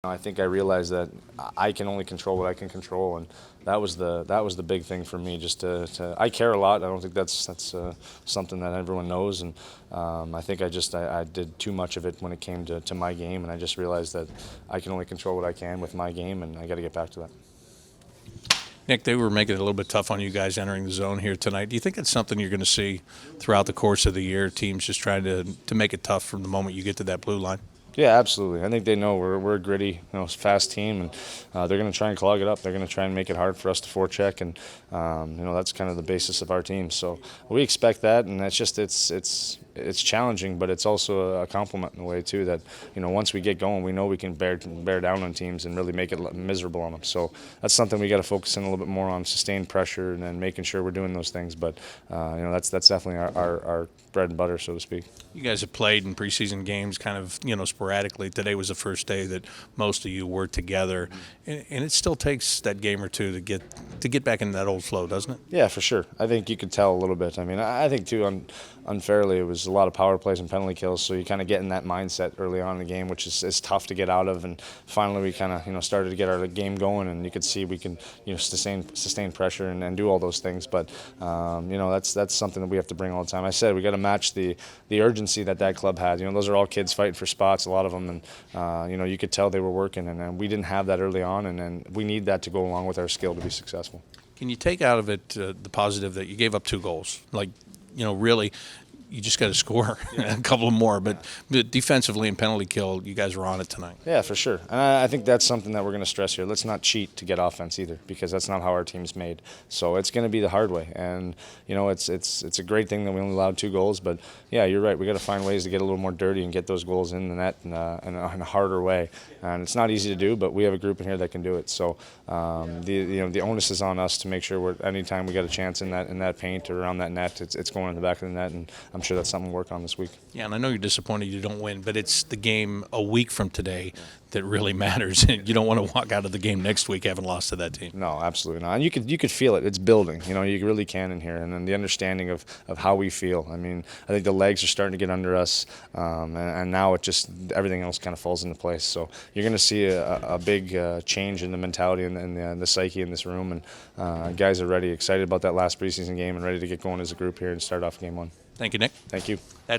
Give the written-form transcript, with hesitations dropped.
I think I realized that I can only control what I can control, and that was the big thing for me. Just to I care a lot. I don't think that's something that everyone knows, and I think I did too much of it when it came to my game, and I just realized that I can only control what I can with my game, and I got to get back to that. Nick, they were making it a little bit tough on you guys entering the zone here tonight. Do you think it's something you're going to see throughout the course of the year? Teams just trying to make it tough from the moment you get to that blue line. Yeah, absolutely. I think they know we're a gritty, fast team, and they're going to try and clog it up. They're going to try and make it hard for us to forecheck, and that's kind of the basis of our team. So we expect that, and it's challenging, but it's also a compliment in a way too. That once we get going, we know we can bear down on teams and really make it miserable on them. So that's something we got to focus in a little bit more on: sustained pressure and then making sure we're doing those things. But that's definitely our bread and butter, so to speak. You guys have played in preseason games kind of, sporadically. Today was the first day that most of you were together. And it still takes that game or two to get back into that old flow, doesn't it? Yeah, for sure. I think you could tell a little bit. I mean, I think too, unfairly, it was a lot of power plays and penalty kills, so you kind of get in that mindset early on in the game, which is tough to get out of. And finally, we kind of started to get our game going, and you could see we can sustain pressure and do all those things. But that's something that we have to bring all the time. I said we got to match the urgency that club had. Those are all kids fighting for spots, a lot of them, and you could tell they were working, and we didn't have that early on, and we need that to go along with our skill to be successful. Can you take out of it the positive that you gave up 2 goals? Like, really, you just got to score a couple more. But defensively and penalty kill, you guys were on it tonight. Yeah, for sure. And I think that's something that we're going to stress here. Let's not cheat to get offense either, because that's not how our team's made. So it's going to be the hard way. And it's a great thing that we only allowed 2 goals. But yeah, you're right. We got to find ways to get a little more dirty and get those goals in the net in a harder way. And it's not easy to do, but we have a group in here that can do it. So the onus is on us to make sure anytime we got a chance in that paint or around that net, it's going in the back of the net. And I'm sure that's something we'll work on this week. Yeah, and I know you're disappointed you don't win, but it's the game a week from today that really matters. You don't want to walk out of the game next week having lost to that team. No, absolutely not. And you could feel it. It's building. You really can in here. And then the understanding of how we feel. I mean, I think the legs are starting to get under us, and now everything else kind of falls into place. So you're going to see a big change in the mentality and the psyche in this room. And guys are ready, excited about that last preseason game, and ready to get going as a group here and start off game 1. Thank you, Nick. Thank you.